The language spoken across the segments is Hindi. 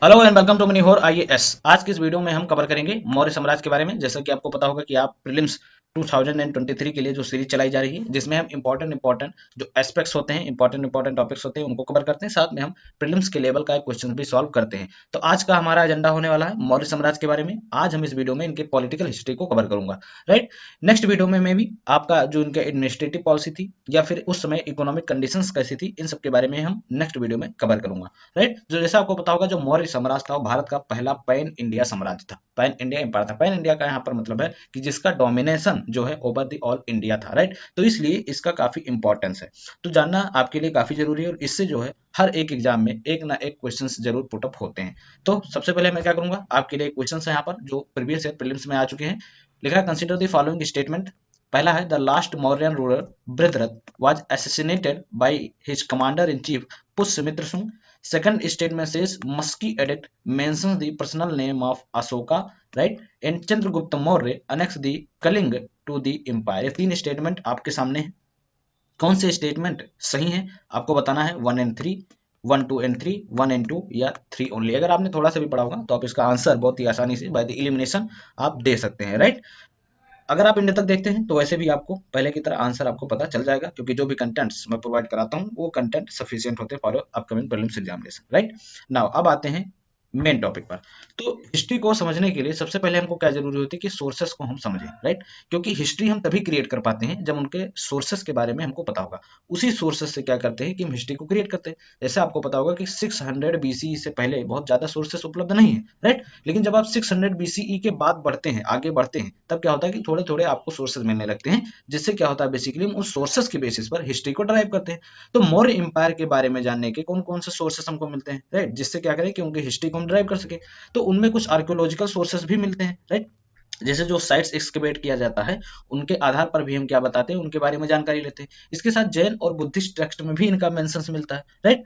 Hello and welcome to Manihor IAS. आज की इस वीडियो में हम कवर करेंगे मौर्य साम्राज्य के बारे में। जैसा कि आपको पता होगा कि आप प्रीलिम्स 2023 के लिए जो सीरीज चलाई जा रही है, जिसमें हम इंपॉर्टेंट जो एस्पेक्ट्स होते हैं, इंपॉर्टेंट टॉपिक्स होते हैं, उनको कवर करते हैं। साथ में हम प्रीलिम्स के लेवल का एक क्वेश्चन भी सॉल्व करते हैं। तो आज का हमारा एजेंडा होने वाला है मौर्य साम्राज्य के बारे में। आज हम इस वीडियो में इनके पॉलिटिकल हिस्ट्री को कवर करूंगा, राइट। नेक्स्ट वीडियो में मैं भी आपका जो इनका एडमिनिस्ट्रेटिव पॉलिसी थी या फिर उस समय इकोनॉमिक कंडीशंस कैसी थी, इन सब के बारे में हम नेक्स्ट वीडियो में कवर करूंगा, राइट। जो जैसा आपको पता होगा, जो मौर्य साम्राज्य था वो भारत का पहला पैन इंडिया साम्राज्य था, पैन इंडिया एम्पायर था। पैन इंडिया का यहाँ पर मतलब है कि जिसका डोमिनेशन जो है ओवर द ऑल इंडिया था, राइट। तो इसलिए इसका काफी इंपॉर्टेंस है, तो जानना आपके लिए काफी जरूरी है। और इससे जो है हर एक एग्जाम में एक ना एक क्वेश्चन जरूर पुटअप होते हैं। तो सबसे पहले मैं क्या करूंगा, आपके लिए क्वेश्चन है यहाँ पर जो प्रीवियस ईयर प्रीलिम्स में आ चुके हैं। लिखा है कंसिडर द फॉलोइंग स्टेटमेंट। पहला है the last Mauryan ruler Brihadratha was assassinated by his commander in chief Pushyamitra सुंग। Second statement says Musky edict mentions the personal name of Ashoka, right? And Chandragupta Maurya annexed the Kaling to the empire। ये तीन स्टेटमेंट आपके सामने है। कौन से स्टेटमेंट सही है आपको बताना है। 1 and 3, 1 2 and 3, 1 and 2 या 3 ओनली। अगर आपने थोड़ा सा भी पढ़ा होगा तो आप इसका आंसर बहुत ही आसानी से बाय द एलिमिनेशन आप दे सकते हैं, राइट। अगर आप इंडिया तक देखते हैं तो वैसे भी आपको पहले की तरह आंसर आपको पता चल जाएगा, क्योंकि जो भी कंटेंट्स मैं प्रोवाइड कराता हूँ वो कंटेंट सफिशिएंट होते हैं for upcoming prelims examination, right. Now अब आते हैं मेन टॉपिक पर। तो हिस्ट्री को समझने के लिए सबसे पहले हमको क्या जरूरी होती है कि सोर्सेस को हम समझें, राइट। क्योंकि हिस्ट्री हम तभी क्रिएट कर पाते हैं जब उनके सोर्सेस के बारे में हमको पता होगा। उसी सोर्सेस से क्या करते हैं कि हम हिस्ट्री को क्रिएट करते हैं। जैसे आपको पता होगा कि 600 बीसीई से पहले बहुत ज्यादा सोर्सेस उपलब्ध नहीं है, राइट। लेकिन जब आप 600 बीसीई के बाद बढ़ते हैं, आगे बढ़ते हैं, तब क्या होता है कि थोड़े थोड़े आपको सोर्सेज मिलने लगते हैं, जिससे क्या होता है बेसिकली हम उस सोर्सेज के बेसिस पर हिस्ट्री को ड्राइव करते हैं। तो मौर्य एम्पायर के बारे में जानने के कौन कौन से सोर्सेस हमको मिलते हैं, राइट, जिससे क्या करें कि उनकी हिस्ट्री को हम ड्राइव कर सके। तो उनमें कुछ आर्कियोलॉजिकल सोर्सेस भी मिलते हैं, राइट। जैसे जो साइट्स एक्सकेवेट किया जाता है उनके आधार पर भी हम क्या बताते हैं, उनके बारे में जानकारी लेते हैं। इसके साथ जैन और बुद्धिस्ट टेक्स्ट में भी इनका मेंशंस मिलता है, राइट।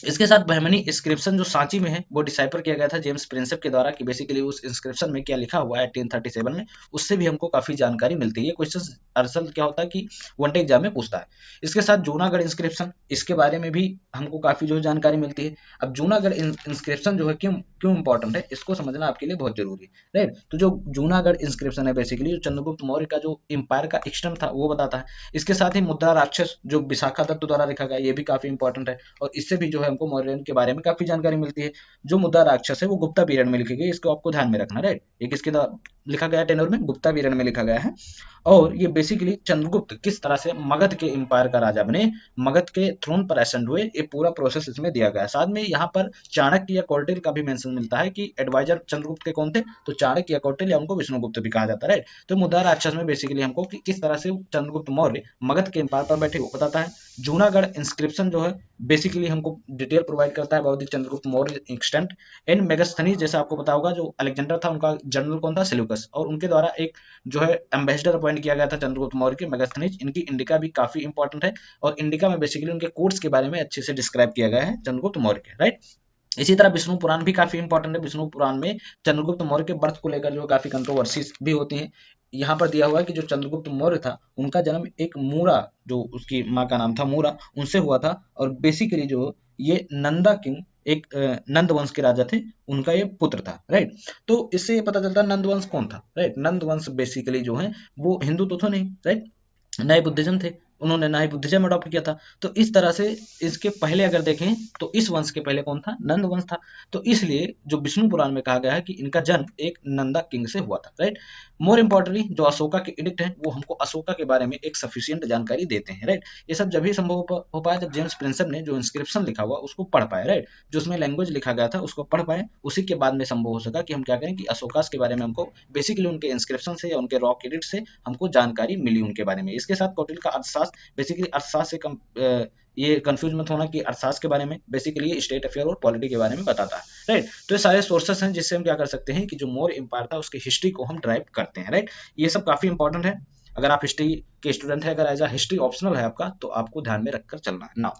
इसके साथ बहमनी इंस्क्रिप्शन जो सांची में है वो डिसाइफर किया गया था जेम्स प्रिंसेप के द्वारा, कि बेसिकली उस इंस्क्रिप्शन में क्या लिखा हुआ है 1837 में, उससे भी हमको काफी जानकारी मिलती है। ये क्वेश्चन असल क्या होता है कि वन डे एग्जाम में पूछता है। इसके साथ जूनागढ़ इंस्क्रिप्शन, इसके बारे में भी हमको काफी जो जानकारी मिलती है। अब जूनागढ़ इंस्क्रिप्शन जो है क्यों क्यों इंपॉर्टेंट है, इसको समझना आपके लिए बहुत जरूरी है, राइट। तो जो जूनागढ़ इंस्क्रिप्शन है बेसिकली जो चंद्रगुप्त मौर्य का जो एम्पायर का एक्सटेंट था वो बताता है। इसके साथ ही मुद्रा राक्षस जो विशाखा दत्त द्वारा लिखा गया, ये भी काफी इंपॉर्टेंट है। और इससे भी जो है हमको मौर्यन के बारे में काफी जानकारी मिलती है। जो मुद्रा राक्षस है वो गुप्ता पीरियड में लिखी गई, इसको आपको ध्यान में रखना, राइट। ये किसके द्वारा लिखा गया टेनोर में, गुप्ता पीरियड में लिखा गया है। और ये बेसिकली चंद्रगुप्त किस तरह से मगध के एम्पायर का राजा बने, मगध के थ्रोन पर एसेंड हुए, ये पूरा प्रोसेस इसमें दिया गया है। साथ में यहाँ पर चाणक्य या कौटिल्य का भी मेंशन मिलता है कि एडवाइजर चंद्रगुप्त के कौन थे, तो चाणक्य या कौटिल्य या उनको विष्णुगुप्त भी कहा जाता है, राइट। तो मुद्रा राक्षस में बेसिकली हमको कि किस तरह से चंद्रगुप्त मौर्य मगध के एम्पायर पर बैठे वो बताता है। जूनागढ़ इंस्क्रिप्शन जो है बेसिकली हमको डिटेल प्रोवाइड करता है about the Chandragupta Maurya extent and Megasthenes. जैसा आपको पता होगा जो अलेक्जेंडर था उनका जनरल कौन था, सेल्यूकस, और उनके द्वारा एक जो है एम्बेसडर अपॉइंट किया गया था चंद्रगुप्त मौर्य के, मेगास्थनीज। इनकी इंडिका भी काफी इंपॉर्टेंट है, और इंडिका में बेसिकली उनके कोर्ट्स के बारे में अच्छे से डिस्क्राइब किया गया है चंद्रगुप्त मौर्य के, राइट। इसी तरह विष्णु पुराण भी काफी इंपॉर्टेंट है। विष्णु पुराण में चंद्रगुप्त मौर्य के बर्थ को लेकर जो काफी कंट्रोवर्सीज भी होती हैं। यहाँ पर दिया हुआ है कि जो चंद्रगुप्त मौर्य था उनका जन्म एक मूरा, जो उसकी माँ का नाम था मूरा, उनसे हुआ था। और बेसिकली जो ये नंदा किंग एक नंद वंश के राजा थे, उनका ये पुत्र था, राइट। तो इससे ये पता चलता है नंद वंश कौन था, राइट। नंद वंश बेसिकली जो है वो हिंदू तो नहीं, राइट, नए बुद्धिज्म थे। उन्होंने नए बुद्धिज्म अडॉप्ट किया था। तो इस तरह से इसके पहले अगर देखें तो इस वंश के पहले कौन था, नंद वंश था। तो इसलिए जो विष्णु पुराण में कहा गया है कि इनका जन्म एक नंदा किंग से हुआ था, राइट। मोर इंपॉर्टेंटली जो अशोका के एडिक्ट है वो हमको अशोका के बारे में एक सफिशियंट जानकारी देते हैं, राइट। ये सब जब ही संभव हो पाया जब जेम्स प्रिंसेप ने जो इंस्क्रिप्शन लिखा हुआ उसको पढ़ पाए, राइट। जो उसमें लैंग्वेज लिखा गया था उसको पढ़ पाए, उसी के बाद में संभव हो सका कि हम क्या करें कि अशोकास के बारे में हमको बेसिकली उनके इंस्क्रिप्शन से या उनके रॉक एडिट से हमको जानकारी मिली उनके बारे में। इसके साथ कौटिल्य का अर्थशास्त्र, बेसिकली अर्थशास्त्र से ये कंफ्यूज मत होना कि अर्थशास्त्र के बारे में, बेसिकली ये स्टेट अफेयर और पॉलिटी के बारे में बताता है, राइट। तो ये सारे सोर्सेस हैं जिससे हम क्या कर सकते हैं कि जो मौर्य एम्पायर था उसकी हिस्ट्री को हम ड्राइव करते हैं, राइट। ये सब काफी इंपॉर्टेंट है। अगर आप हिस्ट्री के स्टूडेंट है, अगर एज अ हिस्ट्री ऑप्शनल है आपका, तो आपको ध्यान में रखकर चलना है। नाउ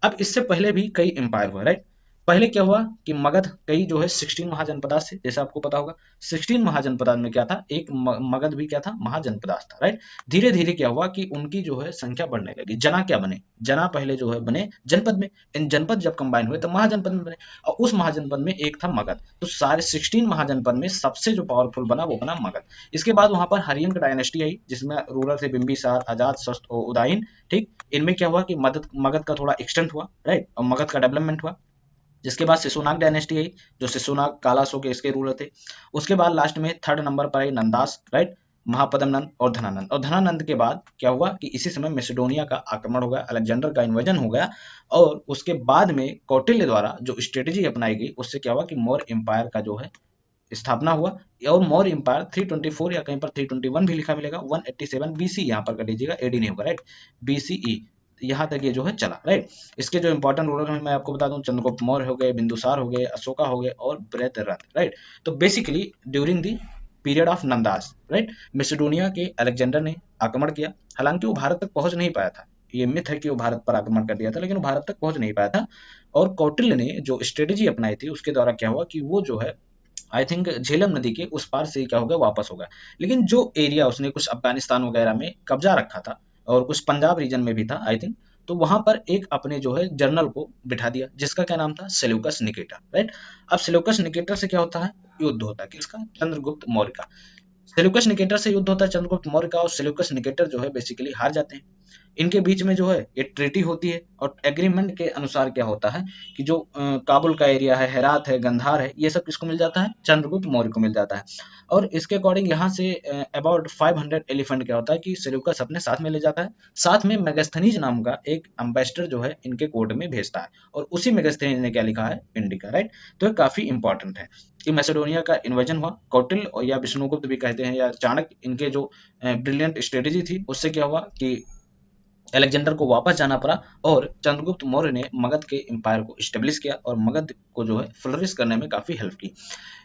अब इससे पहले भी कई एम्पायर हुए, राइट। पहले क्या हुआ कि मगध कई जो है 16 महाजनपदास थे, जैसे आपको पता होगा 16 महाजनपदास में क्या था, एक मगध भी क्या था, महाजनपदास था, राइट। धीरे धीरे क्या हुआ कि उनकी जो है संख्या बढ़ने लगी। जना क्या बने, जना पहले जो है बने जनपद में, इन जनपद जब कंबाइन हुए तो महाजनपद में बने, और उस महाजनपद में एक था मगध। तो सारे 16 महाजनपद में सबसे जो पावरफुल बना वो बना मगध। इसके बाद वहां पर हरियन का डायनेस्टी आई, जिसमें रूलर थे बिंबिसार, अजात शस्त्र और उदयन, ठीक। इनमें क्या हुआ कि मगध मगध का थोड़ा एक्सटेंट हुआ, राइट, और मगध का डेवलपमेंट हुआ। जिसके बाद शिशुनाग डायनेस्टी आई, जो शिशुनाग कालासो के इसके रूलर थे। उसके बाद लास्ट में थर्ड नंबर पर आई नंदास, राइट, महापदमनंद और धनानंद। और धनानंद के बाद क्या हुआ कि इसी समय मैसेडोनिया का आक्रमण हो गया, अलेक्जेंडर का इन्वेजन हो गया, और उसके बाद में कौटिल्य द्वारा जो स्ट्रेटेजी अपनाई गई उससे क्या हुआ कि मौर्य एम्पायर का जो है स्थापना हुआ। और मौर्य एम्पायर 324 या कहीं पर 321 भी लिखा मिलेगा, 187 बीसी यहाँ पर कर लीजिएगा, एडी नहीं होगा, राइट, बीसीई यहाँ तक ये जो है चला, राइट। इसके जो इंपॉर्टेंट रूलर हैं मैं आपको बता दूं, चंद्रगुप्त मौर्य हो गए, बिंदुसार हो गए, अशोका हो गए और बृहद्रथ, राइट। तो basically during the period of Nandas, right, Macedonia के अलेक्जेंडर ने आक्रमण किया। हालांकि वो भारत तक पहुंच नहीं पाया था, ये मिथ है कि वो भारत पर आक्रमण कर दिया था, लेकिन वो भारत तक पहुंच नहीं पाया था। और कौटिल्य ने जो स्ट्रेटेजी अपनाई थी उसके द्वारा क्या हुआ कि वो जो है आई थिंक झेलम नदी के उस पार से क्या हो गया, वापस हो गया। लेकिन जो एरिया उसने कुछ अफगानिस्तान वगैरह में कब्जा रखा था और कुछ पंजाब रीजन में भी था आई थिंक, तो वहां पर एक अपने जो है जनरल को बिठा दिया, जिसका क्या नाम था, सेल्यूकस निकेटर, राइट। अब सेल्यूकस निकेटर से क्या होता है, युद्ध होता है, किसका, चंद्रगुप्त मौर्य का। सेल्यूकस निकेटर से युद्ध होता है चंद्रगुप्त मौर्य का, और सेल्यूकस निकेटर जो है बेसिकली हार जाते हैं। इनके बीच में जो है एक ट्रीटी होती है, और एग्रीमेंट के अनुसार क्या होता है कि जो काबुल का एरिया है, हेरात है, गंधार है, ये सब किसको मिल जाता है, चंद्रगुप्त मौर्य को मिल जाता है। और इसके अकॉर्डिंग यहाँ से अबाउट 500 एलिफेंट क्या होता है कि सेल्यूकस अपने साथ में ले जाता है। साथ में मेगास्थनीज नाम का एक अम्बेसडर जो है इनके कोर्ट में भेजता है, और उसी मेगास्थनीज ने क्या लिखा है, इंडिका, राइट। तो ये काफी इंपॉर्टेंट है कि मैसेडोनिया का इन्वेजन हुआ। कौटिल्य और या विष्णुगुप्त भी कहते हैं या चाणक्य, इनके जो ब्रिलियंट स्ट्रेटेजी थी उससे क्या हुआ कि अलेक्जेंडर को वापस जाना पड़ा, और चंद्रगुप्त मौर्य ने मगध के एम्पायर को स्टेब्लिश किया और मगध को जो है फ्लरिश करने में काफी हेल्प की।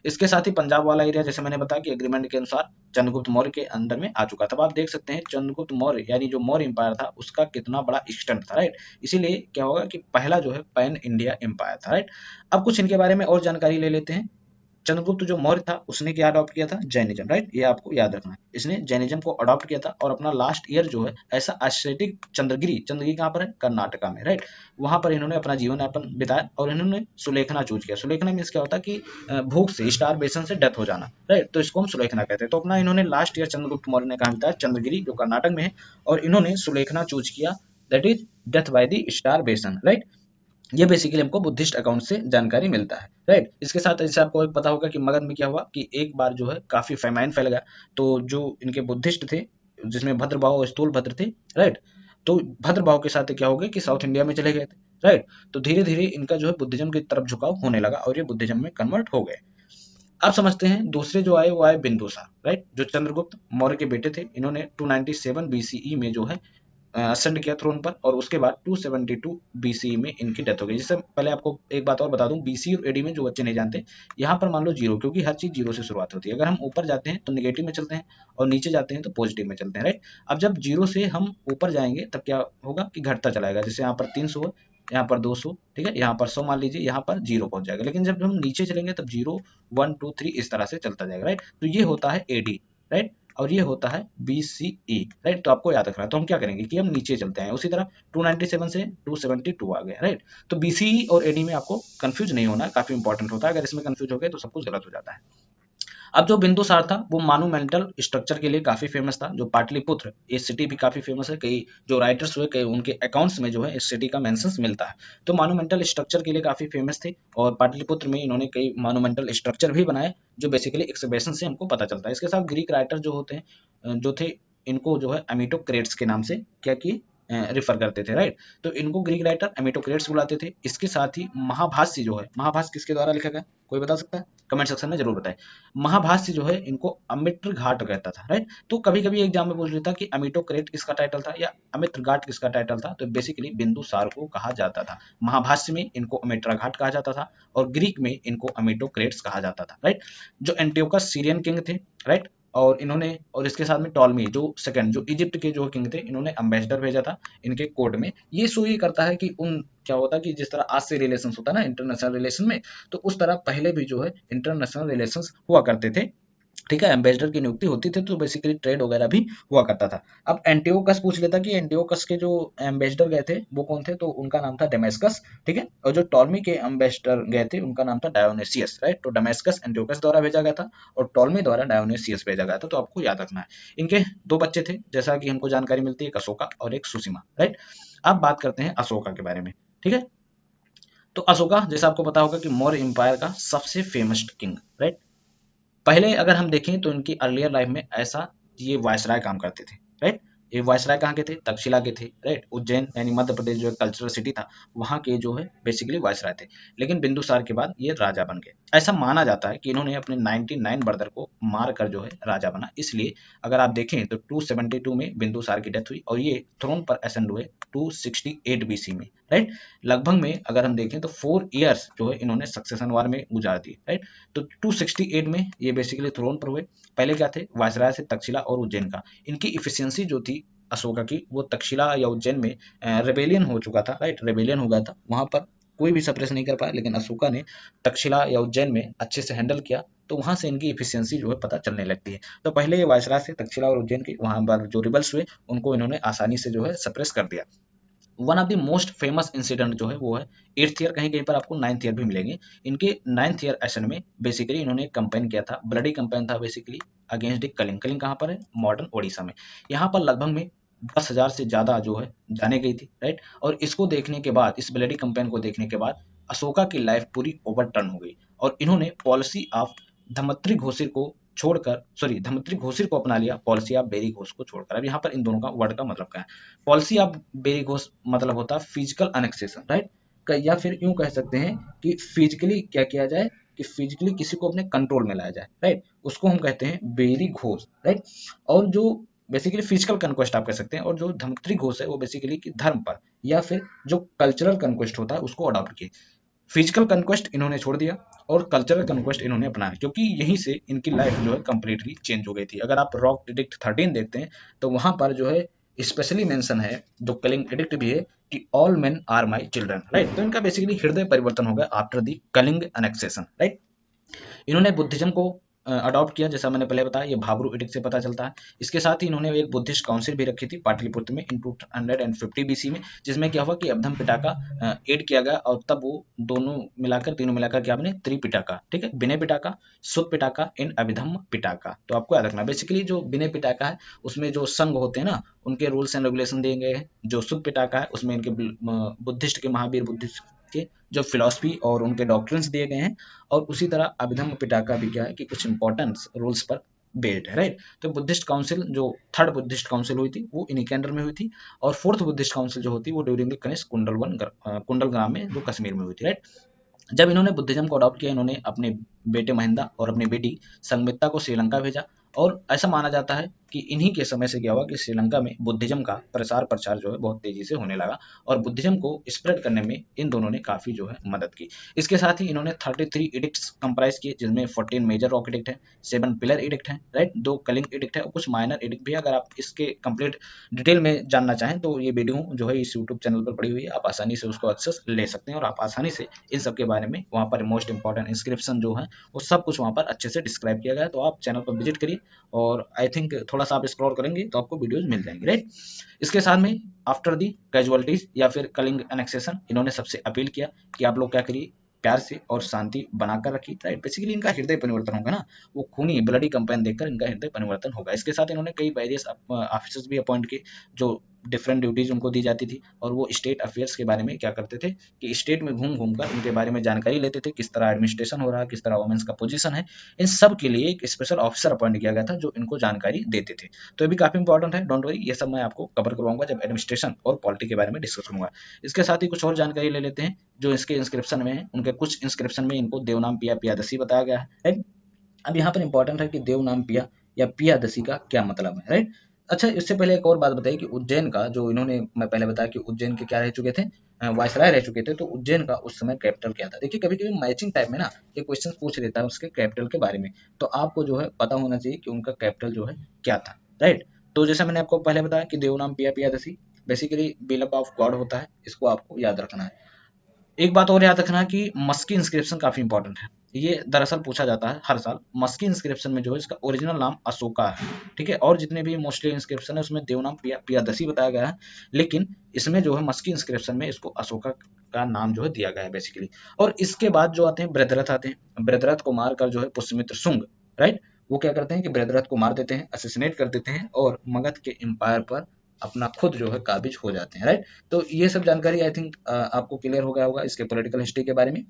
इसके साथ ही पंजाब वाला एरिया जैसे मैंने बताया कि एग्रीमेंट के अनुसार चंद्रगुप्त मौर्य के अंदर में आ चुका था। अब आप देख सकते हैं चंद्रगुप्त मौर्य यानी जो मौर्य एम्पायर था उसका कितना बड़ा एक्सटेंट था, राइट। इसीलिए क्या होगा कि पहला जो है पैन इंडिया एम्पायर था, राइट। अब कुछ इनके बारे में और जानकारी ले लेते हैं। चंद्रगुप्त जो मौर्य था उसने क्या अडॉप्ट किया था, जैनिज्म, राइट, ये आपको याद रखना है। इसने जैनिज्म को अडॉप्ट किया था, और अपना लास्ट ईयर जो है ऐसा एस्थेटिक चंद्रगिरी, चंद्रगिरी कहाँ पर है, कर्नाटका में, राइट। वहां पर इन्होंने अपना जीवन यापन बिताया, और इन्होंने सुलेखना चूज किया। सुलेखना मीन्स क्या होता है कि भूख से, स्टारवेशन से डेथ हो जाना, राइट, तो इसको हम सुलेखना कहते हैं। तो अपना इन्होंने लास्ट ईयर चंद्रगुप्त मौर्य ने कहा बिताया, चंद्रगिरी जो कर्नाटक में है, और इन्होंने सुलेखना चूज किया, that is death by the starvation, right. ये बेसिकली हमको बुद्धिस्ट अकाउंट से जानकारी मिलता है, राइट। इसके साथ जैसे आपको एक पता होगा कि मगध में क्या हुआ कि एक बार जो है काफी फेमाइन फैल गया, तो जो इनके बुद्धिस्ट थे, जिसमें भद्रभाव और स्थूल भद्र थे, राइट, तो भद्रभाव के साथ क्या हो गया कि साउथ इंडिया में चले गए थे, राइट। तो धीरे धीरे इनका जो है बुद्धिज्म की तरफ झुकाव होने लगा, और ये बुद्धिज्म में कन्वर्ट हो गए। अब समझते हैं दूसरे जो आए वो आए बिंदुसार, राइट, जो चंद्रगुप्त मौर्य के बेटे थे। इन्होंने 297 बीसीई में जो है असेंड किया थ्रोन पर, और उसके बाद 272 बीसी में इनकी डेथ हो गई। जिससे पहले आपको एक बात और बता दूं, बीसी और एडी में जो बच्चे नहीं जानते, यहाँ पर मान लो जीरो, क्योंकि हर चीज जीरो से शुरुआत होती है। अगर हम ऊपर जाते हैं तो निगेटिव में चलते हैं, और नीचे जाते हैं तो पॉजिटिव में चलते हैं, राइट। अब जब जीरो से हम ऊपर जाएंगे तब क्या होगा कि घटता चलाएगा, जैसे यहाँ पर 300 है, यहाँ पर 200, ठीक है, यहाँ पर 100 मान लीजिए, यहाँ पर जीरो पहुंच जाएगा। लेकिन जब हम नीचे चलेंगे तब 0 1 2 3 इस तरह से चलता जाएगा, राइट। तो ये होता है एडी, राइट, और ये होता है BCE, राइट। तो आपको याद रखना है। तो हम क्या करेंगे कि हम नीचे चलते हैं, उसी तरह 297 से 272 आ गया, राइट। तो BCE और AD में आपको कंफ्यूज नहीं होना, काफी इंपॉर्टेंट होता है। अगर इसमें कंफ्यूज हो गए तो सब कुछ गलत हो जाता है। अब जो बिंदुसार था वो मानूमेंटल स्ट्रक्चर के लिए काफी फेमस था। जो पाटलिपुत्र, ये सिटी भी काफी फेमस है, कई जो राइटर्स हुए कई उनके अकाउंट्स में जो है इस सिटी का मेंशंस मिलता है। तो मानूमेंटल स्ट्रक्चर के लिए काफी फेमस थे, और पाटलिपुत्र में इन्होंने कई मानूमेंटल स्ट्रक्चर भी बनाए, जो बेसिकली एक्सकवेशन से हमको पता चलता है। इसके साथ ग्रीक राइटर जो होते हैं जो थे, इनको जो है अमीटोक्रेट्स के नाम से क्या किए, रिफर करते थे, राइट। तो इनको ग्रीक राइटर अमीटोक्रेट्स बुलाते थे। इसके साथ ही महाभाष्य जो है, महाभाष्य किसके द्वारा लिखा गया, कोई बता सकता है, कमेंट सेक्शन में जरूर बताएं। महाभाष्य जो है इनको अमित्र घाट कहता था, राइट। तो कभी कभी एग्जाम में पूछ लेता कि अमिटोक्रेट किसका टाइटल था या अमित्र घाट किसका टाइटल था, तो बेसिकली बिंदुसार को कहा जाता था। महाभाष्य में इनको अमित्रा घाट कहा जाता था, और ग्रीक में इनको अमिटोक्रेट्स कहा जाता था, राइट। जो एंटियोकस सीरियन किंग थे, राइट, और इन्होंने और इसके साथ में टॉलमी जो सेकंड जो इजिप्ट के जो किंग थे, इन्होंने एम्बेसडर भेजा था इनके कोर्ट में। ये शो ये करता है कि उन क्या होता है कि जिस तरह आज से रिलेशन होता है ना इंटरनेशनल रिलेशन में, तो उस तरह पहले भी जो है इंटरनेशनल रिलेशन हुआ करते थे। ठीक है, एम्बेसडर की नियुक्ति होती थी, तो बेसिकली ट्रेड वगैरह भी हुआ करता था। अब एंटियोकस पूछ लेता कि एंटियोकस के जो एम्बेसडर गए थे वो कौन थे, तो उनका नाम था डेमेस्कस। ठीक है, और जो टॉलमी के एम्बेसडर गए थे उनका नाम था डायोनेसियस। राइट, तो डेमेस्कस एंटियोकस द्वारा भेजा गया था और टॉलमी द्वारा डायोनेसियस भेजा गया था, तो आपको याद रखना है। इनके दो बच्चे थे जैसा कि हमको जानकारी मिलती है, एक अशोका और एक सुसीमा। राइट, अब बात करते हैं अशोका के बारे में। ठीक है, तो अशोका जैसा आपको पता होगा कि मौर्य एम्पायर का सबसे फेमस किंग। राइट, पहले अगर हम देखें तो इनकी अर्लियर लाइफ में ऐसा ये वायसराय काम करते थे। राइट, ये वायसराय कहाँ के थे, तक्षशिला के थे। राइट, उज्जैन यानी मध्य प्रदेश जो कल्चरल सिटी था, वहाँ के जो है बेसिकली वायसराय थे। लेकिन बिंदुसार के बाद ये राजा बन गए। ऐसा माना जाता है कि इन्होंने अपने 99 ब्रदर को मार कर जो है राजा बना। इसलिए अगर आप देखें तो 272 में बिंदुसार की डेथ हुई और ये थ्रोन पर असेंड हुए 268 बीसी में। राइट, लगभग में अगर हम देखें तो 4 इयर्स जो है इन्होंने सक्सेशन वार में गुजार दिए। राइट, तो 268 में ये बेसिकली थ्रोन पर हुए। पहले क्या थे, वायसराय से तक्षशिला और उज्जैन का। इनकी इफिशियंसी जो थी अशोका की, वो तक्षशिला या उज्जैन में रेबेलियन हो चुका था। राइट, रेबेलियन हो गया था, वहां पर कोई भी सप्रेस नहीं कर पाया, लेकिन अशोका ने तक्षशिला या उज्जैन में अच्छे से हैंडल किया, तो वहां से इनकी इफिशियंसी जो है पता चलने लगती है। तो पहले ये वायसराय से तक्षशिला और उज्जैन के वहां पर जो रिबल्स हुए उनको इन्होंने आसानी से जो है सप्रेस कर दिया। One of the most famous incident जो है वो है 8th ईयर, कहीं कहीं पर आपको 9th ईयर भी मिलेंगे। इनके 9th ईयर एशन में बेसिकली इन्होंने एक कंपेन किया था, ब्लडी कंपेन था basically against the Kalinga. Kalinga कहाँ पर है, मॉडर्न ओडिशा में। यहाँ पर लगभग में 10,000 से ज्यादा जो है जाने गई थी। राइट, और इसको देखने के बाद, इस ब्लडी कंपेन को देखने के बाद अशोका की लाइफ पूरी ओवरटर्न हो गई और इन्होंने पॉलिसी ऑफ धमत्री घोषित को छोड़कर, सॉरी धमत्री घोषित को अपना लिया, पॉलिसी ऑफ बेरी घोष को छोड़कर। अब यहाँ पर इन दोनों का वर्ड का मतलब क्या है। पॉलिसी ऑफ बेरी घोष मतलब होता है फिजिकल अनेक्सेशन। राइट, या फिर यूं कह सकते हैं कि फिजिकली क्या किया जाए, कि फिजिकली किसी को अपने कंट्रोल में लाया जाए। राइट, उसको हम कहते हैं बेरी घोष। राइट, और जो बेसिकली फिजिकल कन्क्वेस्ट आप कह सकते हैं, और जो धमत्री घोष है वो बेसिकली कि धर्म पर या फिर जो कल्चरल कन्क्वेस्ट होता है उसको अडॉप्ट किए। फिजिकल कंक्वेस्ट इन्होंने छोड़ दिया और कल्चरल कंक्वेस्ट इन्होंने अपनाया, क्योंकि यहीं से इनकी लाइफ जो है कंप्लीटली चेंज हो गई थी। अगर आप रॉक एडिक्ट 13 देखते हैं तो वहां पर जो है स्पेशली मेंशन है, जो कलिंग एडिक्ट भी है, कि all men are my children. Right, तो इनका बेसिकली हृदय परिवर्तन हो गया after the Kalinga annexation. Right, इन्होंने बुद्धिज्म को अडॉप्ट किया, जैसा मैंने पहले बताया, ये भाबरू एडिक्ट से पता चलता है। इसके साथ ही इन्होंने एक बुद्धिस्ट काउंसिल भी रखी थी पाटलिपुत्र में इन 250 बीसी में, जिसमें क्या हुआ कि अभधम पिटाका एड किया गया और तब वो दोनों मिलाकर, तीनों मिलाकर क्या बने, त्रिपिटाका। ठीक है, विनय पिटाका, सुत पिटाका एंड अभिधम पिटाका। तो आपको याद रखना बेसिकली जो विनय पिटाका है उसमें जो संघ होते हैं ना, उनके रूल्स एंड रेगुलेशन दिए गए हैं। जो सुत पिटाका है उसमें इनके बुद्धिस्ट के, महावीर बुद्धिस्ट के जो फिलॉसफी और उनके डॉक्ट्रिन्स दिए गए हैं। और उसी तरह अभिधम्म पिटाका भी क्या है कि कुछ इंपॉर्टेंट रूल्स पर बेस्ड है। राइट, तो बुद्धिस्ट काउंसिल जो थर्ड बुद्धिस्ट काउंसिल हुई थी वो इन्हीं के अंडर में हुई थी, और फोर्थ बुद्धिस्ट काउंसिल जो होती है वो ड्यूरिंग द कनिष्क कुंडल ग्राम में जो कश्मीर में हुई थी। राइट, जब इन्होंने बुद्धिज्म को अडॉप्ट किया, इन्होंने अपने बेटे महिंदा और अपनी बेटी संगमित्ता को श्रीलंका भेजा। और ऐसा माना जाता है कि इन्हीं के समय से क्या हुआ कि श्रीलंका में बुद्धिज्म का प्रसार प्रचार जो है बहुत तेजी से होने लगा और बुद्धिज्म को स्प्रेड करने में इन दोनों ने काफी जो है मदद की। इसके साथ ही इन्होंने 33 एडिक्ट्स कंप्राइज किए, जिसमें 14 मेजर रॉक एडिक्ट है, 7 पिलर एडिक्ट है। राइट, 2 कलिंग एडिक्ट है और कुछ माइनर एडिक्ट भी है। अगर आप इसके कंप्लीट डिटेल में जानना चाहें तो ये वीडियो जो है इस यूट्यूब चैनल पर पड़ी हुई है, आप आसानी से उसको एक्सेस ले सकते हैं और आप आसानी से इन सब के बारे में, वहाँ पर मोस्ट इंपॉर्टेंट इंस्क्रिप्शन जो है वो सब कुछ वहाँ पर अच्छे से डिस्क्राइब किया गया है। तो आप चैनल पर विजिट करिए और आई थिंक थोड़ा सा आप एक्सप्लोर करेंगे तो आपको वीडियोस मिल जाएंगे। राइट, इसके साथ में आफ्टर दी कैजुअलिटीज या फिर कलिंग एनेक्सेशन, इन्होंने सबसे अपील किया कि आप लोग क्या करिए, प्यार से और शांति बनाकर रखिए। राइट, बेसिकली इनका हृदय परिवर्तन होगा ना, वो खूनी ब्लडी कंपेन देखकर इनका हृदय परिवर्तन होगा। इसके साथ इन्होंने कई वेरियस ऑफिसर्स भी अपॉइंट किए जो डिफरेंट ड्यूटीज उनको दी जाती थी, और वो स्टेट अफेयर्स के बारे में क्या करते थे कि स्टेट में घूम घूम कर उनके बारे में जानकारी लेते थे, किस तरह एडमिनिस्ट्रेशन हो रहा है, किस तरह वुमेन्स का पोजीशन है। इन सब के लिए एक स्पेशल ऑफिसर अपॉइंट किया गया था जो इनको जानकारी देते थे। तो ये भी काफी इंपॉर्टेंट है, डोंट वरी, ये सब मैं आपको कवर करवाऊंगा जब एडमिनिस्ट्रेशन और पॉलिटी के बारे में डिस्कस करूंगा। इसके साथ ही कुछ और जानकारी ले लेते हैं जो इसके इंस्क्रिप्शन में है। उनके कुछ इंस्क्रिप्शन में इनको देवनाम पिया पियादसी बताया गया है। राइट, अब यहाँ पर इंपॉर्टेंट है कि देवनाम पिया या पियादसी का क्या मतलब है। राइट, अच्छा, इससे पहले एक और बात बताइए कि उज्जैन का जो इन्होंने, मैं पहले बताया कि उज्जैन के क्या रह चुके थे, वायसराय रह चुके थे, तो उज्जैन का उस समय कैपिटल क्या था? देखिए कभी कभी मैचिंग टाइप में ना ये क्वेश्चन पूछ लेता है उसके कैपिटल के बारे में, तो आपको जो है पता होना चाहिए कि उनका कैपिटल जो है क्या था, राइट। तो जैसा मैंने आपको पहले बताया कि देवनाम पिया पियादसी बेसिकली बिलप ऑफ गॉड होता है, इसको आपको याद रखना है। एक बात और याद रखना कि मस्की इंस्क्रिप्शन काफी इंपॉर्टेंट है, ये दरअसल पूछा जाता है हर साल। मस्की इंस्क्रिप्शन में जो है इसका ओरिजिनल नाम अशोका है, ठीक है, और जितने भी मोस्टली इंस्क्रिप्शन है उसमें देवनाम पियादसी बताया गया है, लेकिन इसमें जो है मस्की इंस्क्रिप्शन में इसको अशोका का नाम जो है दिया गया है बेसिकली। और इसके बाद जो आते हैं ब्रदरथ आते हैं, ब्रदरथ को मारकर जो है पुष्यमित्र शुंग, राइट, वो क्या करते हैं कि ब्रदरथ को मार देते हैं, असेसिनेट कर देते हैं, और मगध के एम्पायर पर अपना खुद जो है काबिज हो जाते हैं, राइट। तो ये सब जानकारी आई थिंक आपको क्लियर हो गया होगा इसके पॉलिटिकल हिस्ट्री के बारे में,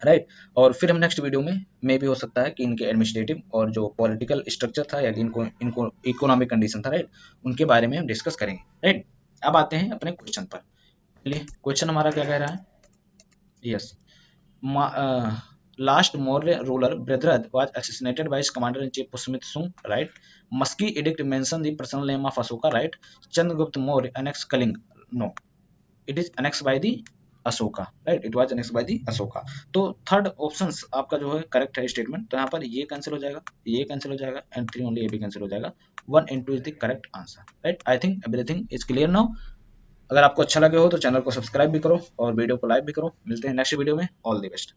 राइट। और फिर हम नेक्स्ट वीडियो में मे भी हो सकता है कि इनके एडमिनिस्ट्रेटिव और जो पॉलिटिकल स्ट्रक्चर था या इनको इनको इकोनॉमिक कंडीशन था, राइट, उनके बारे में हम डिस्कस करेंगे, राइट। अब आते हैं अपने क्वेश्चन पर। चलिए क्वेश्चन हमारा क्या कह रहा है, yes, last Maurya ruler Bridrat was assassinated by his commander-in-chief Pusmit Sung, right? Musky edict mention the personal name of Ashoka, right? Chandragupta Maurya annexed Kalinga. No, it is annexed by the Ashoka, right, it was annexed by the Ashoka. तो थर्ड ऑप्शन आपका जो है करेक्ट है स्टेटमेंट, तो यहाँ पर ये कैंसिल हो जाएगा, ये कैंसिल हो जाएगा, एंड 3 ओनली, ये भी कैंसिल हो जाएगा, 1 and 2 is the correct answer, right. I think everything is clear now. अगर आपको अच्छा लगे हो तो चैनल को सब्सक्राइब भी करो और वीडियो को लाइक भी करो। मिलते हैं नेक्स्ट वीडियो में, ऑल द बेस्ट।